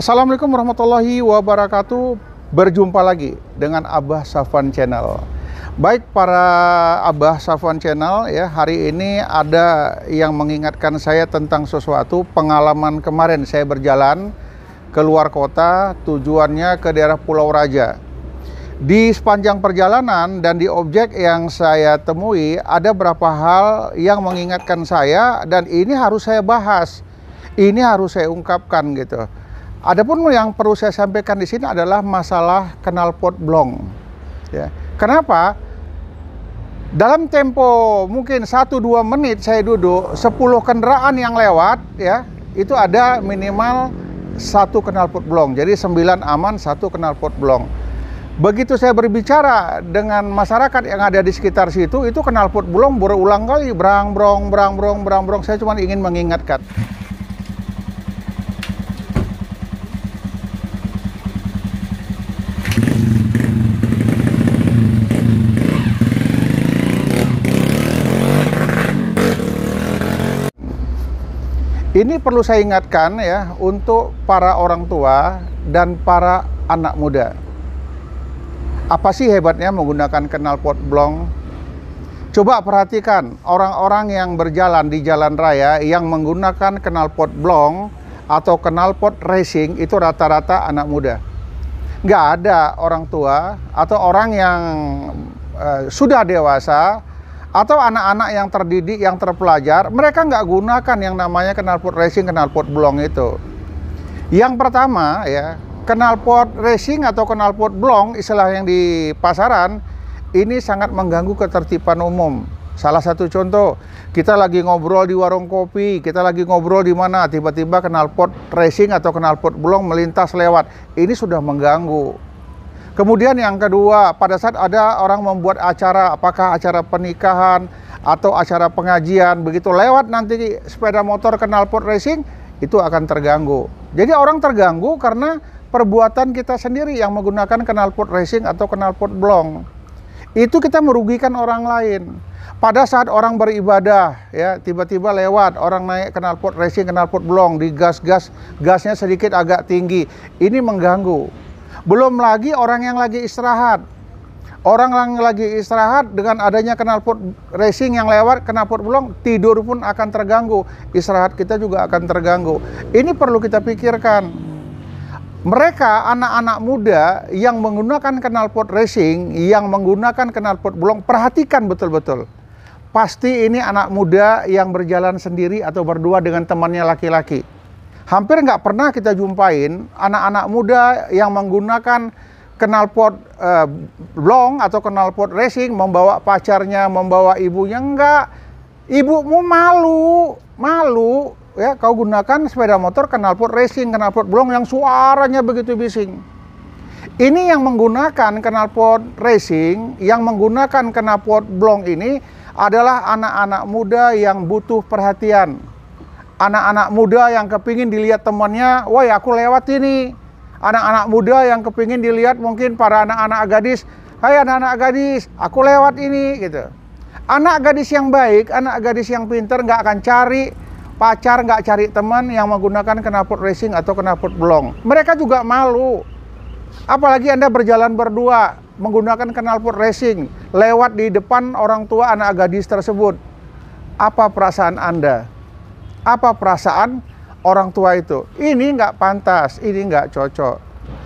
Assalamualaikum warahmatullahi wabarakatuh. Berjumpa lagi dengan Abah Safwan Channel. Baik para Abah Safwan Channel ya, hari ini ada yang mengingatkan saya tentang sesuatu pengalaman kemarin saya berjalan ke luar kota, tujuannya ke daerah Pulau Raja. Di sepanjang perjalanan dan di objek yang saya temui ada beberapa hal yang mengingatkan saya dan ini harus saya bahas. Ini harus saya ungkapkan gitu. Adapun yang perlu saya sampaikan di sini adalah masalah knalpot blong. Ya. Kenapa? Dalam tempo mungkin 1-2 menit saya duduk, 10 kendaraan yang lewat ya, itu ada minimal 1 knalpot blong. Jadi 9 aman, 1 knalpot blong. Begitu saya berbicara dengan masyarakat yang ada di sekitar situ, itu knalpot blong berulang kali brang brong. Saya cuma ingin mengingatkan. Ini perlu saya ingatkan ya untuk para orang tua dan para anak muda. Apa sih hebatnya menggunakan knalpot blong? Coba perhatikan orang-orang yang berjalan di jalan raya yang menggunakan knalpot blong atau knalpot racing itu rata-rata anak muda. Nggak ada orang tua atau orang yang sudah dewasa atau anak-anak yang terdidik, yang terpelajar, mereka nggak gunakan yang namanya knalpot racing, knalpot blong itu. Yang pertama ya, knalpot racing atau knalpot blong, istilah yang di pasaran, ini sangat mengganggu ketertiban umum. Salah satu contoh, kita lagi ngobrol di warung kopi, kita lagi ngobrol di mana, tiba-tiba knalpot racing atau knalpot blong melintas lewat. Ini sudah mengganggu. Kemudian yang kedua, pada saat ada orang membuat acara, apakah acara pernikahan atau acara pengajian, begitu lewat nanti sepeda motor knalpot racing, itu akan terganggu. Jadi orang terganggu karena perbuatan kita sendiri yang menggunakan knalpot racing atau knalpot blong. Itu kita merugikan orang lain. Pada saat orang beribadah, ya tiba-tiba lewat orang naik knalpot racing, knalpot blong, gasnya sedikit agak tinggi, ini mengganggu. Belum lagi orang yang lagi istirahat. Orang yang lagi istirahat dengan adanya knalpot racing yang lewat, knalpot blong, tidur pun akan terganggu. Istirahat kita juga akan terganggu. Ini perlu kita pikirkan. Mereka anak-anak muda yang menggunakan knalpot racing, yang menggunakan knalpot blong, perhatikan betul-betul. Pasti ini anak muda yang berjalan sendiri atau berdua dengan temannya laki-laki. Hampir nggak pernah kita jumpain anak-anak muda yang menggunakan knalpot blong atau knalpot racing membawa pacarnya, membawa ibunya. Enggak, ibumu malu ya kau gunakan sepeda motor knalpot racing, knalpot blong yang suaranya begitu bising. Ini yang menggunakan knalpot racing, yang menggunakan knalpot blong ini adalah anak-anak muda yang butuh perhatian. Anak-anak muda yang kepingin dilihat temannya, woi aku lewat ini. Anak-anak muda yang kepingin dilihat mungkin para anak-anak gadis, hai anak-anak gadis, aku lewat ini gitu. Anak gadis yang baik, anak gadis yang pintar nggak akan cari pacar, nggak cari teman yang menggunakan knalpot racing atau knalpot blong. Mereka juga malu. Apalagi Anda berjalan berdua menggunakan knalpot racing, lewat di depan orang tua anak gadis tersebut. Apa perasaan Anda? Apa perasaan orang tua itu? Ini nggak pantas, ini nggak cocok.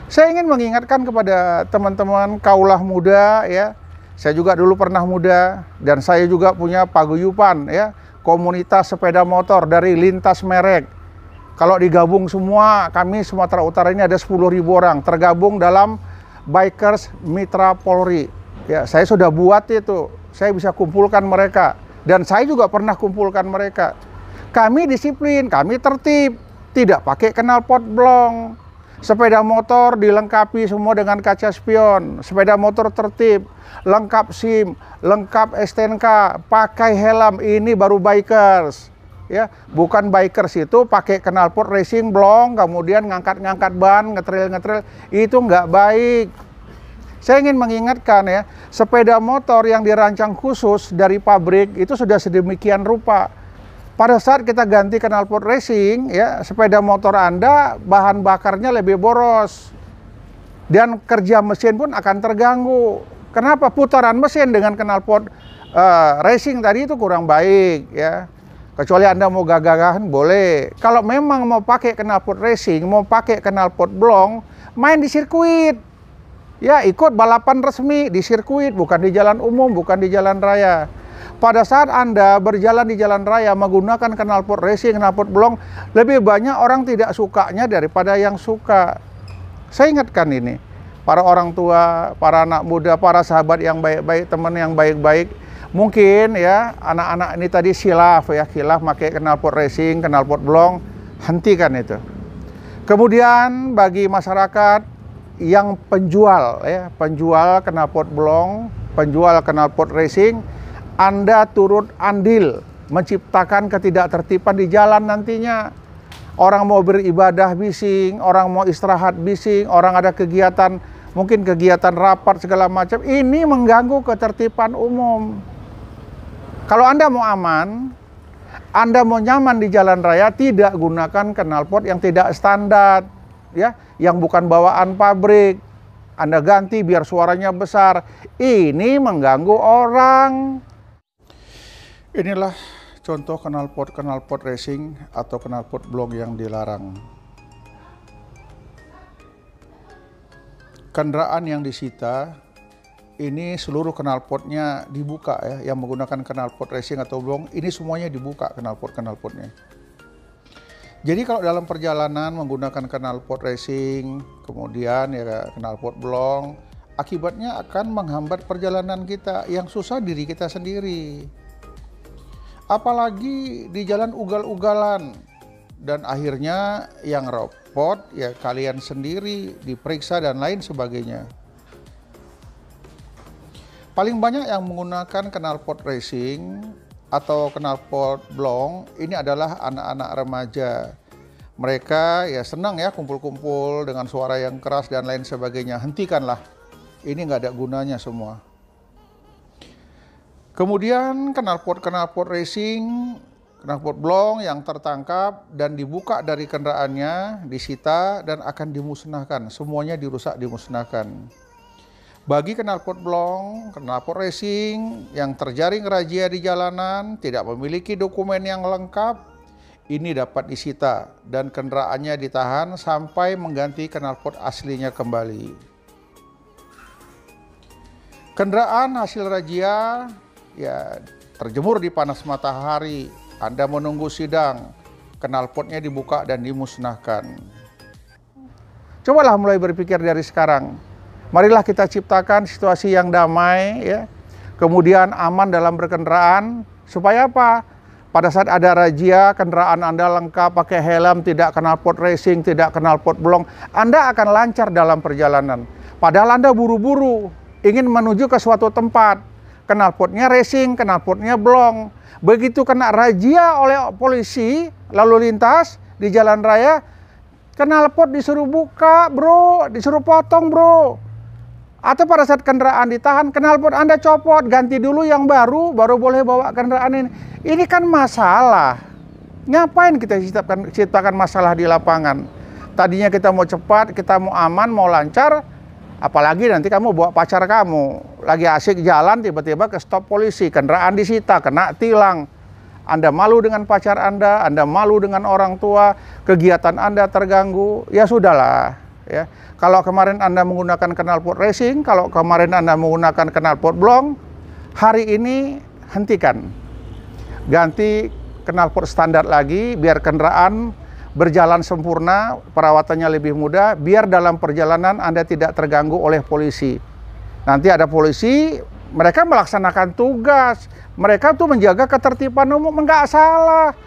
Saya ingin mengingatkan kepada teman-teman kaulah muda ya. Saya juga dulu pernah muda dan saya juga punya paguyuban ya, komunitas sepeda motor dari lintas merek. Kalau digabung semua, kami Sumatera Utara ini ada 10.000 orang tergabung dalam Bikers Mitra Polri. Ya, saya sudah buat itu. Saya bisa kumpulkan mereka dan saya juga pernah kumpulkan mereka. Kami disiplin, kami tertib, tidak pakai knalpot blong. Sepeda motor dilengkapi semua dengan kaca spion, sepeda motor tertib, lengkap SIM, lengkap STNK, pakai helm, ini baru bikers. Ya, bukan bikers itu pakai knalpot racing blong, kemudian ngangkat-ngangkat ban, ngetril-ngetril, itu nggak baik. Saya ingin mengingatkan ya, sepeda motor yang dirancang khusus dari pabrik itu sudah sedemikian rupa. Pada saat kita ganti knalpot racing, ya, sepeda motor Anda bahan bakarnya lebih boros. Dan kerja mesin pun akan terganggu. Kenapa? Putaran mesin dengan knalpot racing tadi itu kurang baik, ya. Kecuali Anda mau gagah-gagahan, boleh. Kalau memang mau pakai knalpot racing, mau pakai knalpot blong, main di sirkuit. Ya, ikut balapan resmi di sirkuit, bukan di jalan umum, bukan di jalan raya. Pada saat Anda berjalan di jalan raya menggunakan knalpot racing, knalpot blong, lebih banyak orang tidak sukanya daripada yang suka. Saya ingatkan ini, para orang tua, para anak muda, para sahabat yang baik-baik, teman yang baik-baik, mungkin ya anak-anak ini tadi khilaf pakai knalpot racing, knalpot blong, hentikan itu. Kemudian bagi masyarakat yang penjual knalpot blong, penjual knalpot racing, Anda turut andil menciptakan ketidaktertiban di jalan nantinya. Orang mau beribadah bising, orang mau istirahat bising, orang ada kegiatan, mungkin kegiatan rapat segala macam, ini mengganggu ketertiban umum. Kalau Anda mau aman, Anda mau nyaman di jalan raya, tidak gunakan knalpot yang tidak standar, ya, yang bukan bawaan pabrik. Anda ganti biar suaranya besar. Ini mengganggu orang. Inilah contoh knalpot racing atau knalpot blong yang dilarang. Kendaraan yang disita ini seluruh knalpotnya dibuka, ya, yang menggunakan knalpot racing atau blong, ini semuanya dibuka knalpotnya. Jadi kalau dalam perjalanan menggunakan knalpot racing, kemudian ya knalpot blong, akibatnya akan menghambat perjalanan kita, yang susah diri kita sendiri. Apalagi di jalan ugal-ugalan, dan akhirnya yang repot ya kalian sendiri, diperiksa dan lain sebagainya. Paling banyak yang menggunakan knalpot racing atau knalpot blong ini adalah anak-anak remaja. Mereka ya senang ya kumpul-kumpul dengan suara yang keras dan lain sebagainya. Hentikanlah, ini nggak ada gunanya semua. Kemudian knalpot racing, knalpot blong yang tertangkap dan dibuka dari kendaraannya, disita dan akan dimusnahkan. Semuanya dirusak, dimusnahkan. Bagi knalpot blong, knalpot racing yang terjaring razia di jalanan, tidak memiliki dokumen yang lengkap, ini dapat disita dan kendaraannya ditahan sampai mengganti knalpot aslinya kembali. Kendaraan hasil razia ya terjemur di panas matahari, Anda menunggu sidang, knalpotnya dibuka dan dimusnahkan. Cobalah mulai berpikir dari sekarang. Marilah kita ciptakan situasi yang damai, ya, kemudian aman dalam berkendaraan, supaya apa? Pada saat ada razia, kendaraan Anda lengkap, pakai helm, tidak knalpot racing, tidak knalpot blong, Anda akan lancar dalam perjalanan. Padahal Anda buru-buru, ingin menuju ke suatu tempat, knalpotnya racing, knalpotnya blong. Begitu kena razia oleh polisi lalu lintas di jalan raya, knalpot disuruh buka, bro, disuruh potong, bro. Atau pada saat kendaraan ditahan, knalpot Anda copot, ganti dulu yang baru boleh bawa kendaraan ini. Ini kan masalah. Ngapain kita ciptakan masalah di lapangan? Tadinya kita mau cepat, kita mau aman, mau lancar, apalagi nanti kamu bawa pacar kamu, lagi asik jalan, tiba-tiba ke stop polisi, kendaraan disita, kena tilang. Anda malu dengan pacar Anda malu dengan orang tua, kegiatan Anda terganggu, ya sudahlah. Ya. Kalau kemarin Anda menggunakan knalpot racing, kalau kemarin Anda menggunakan knalpot blong, hari ini hentikan. Ganti knalpot standar lagi, biar kendaraan berjalan sempurna, perawatannya lebih mudah, biar dalam perjalanan Anda tidak terganggu oleh polisi. Nanti ada polisi, mereka melaksanakan tugas, mereka tuh menjaga ketertiban umum, enggak salah.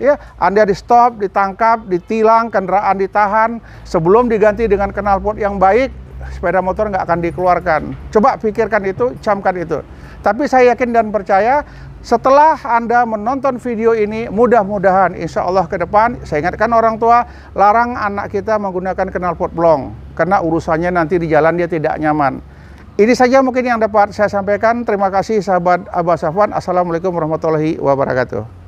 Ya, Anda di stop, ditangkap, ditilang, kendaraan ditahan, sebelum diganti dengan knalpot yang baik, sepeda motor nggak akan dikeluarkan. Coba pikirkan itu, camkan itu. Tapi saya yakin dan percaya, setelah Anda menonton video ini, mudah-mudahan insya Allah ke depan, saya ingatkan orang tua, larang anak kita menggunakan knalpot blong, karena urusannya nanti di jalan dia tidak nyaman. Ini saja mungkin yang dapat saya sampaikan. Terima kasih sahabat Abah Safwan. Assalamualaikum warahmatullahi wabarakatuh.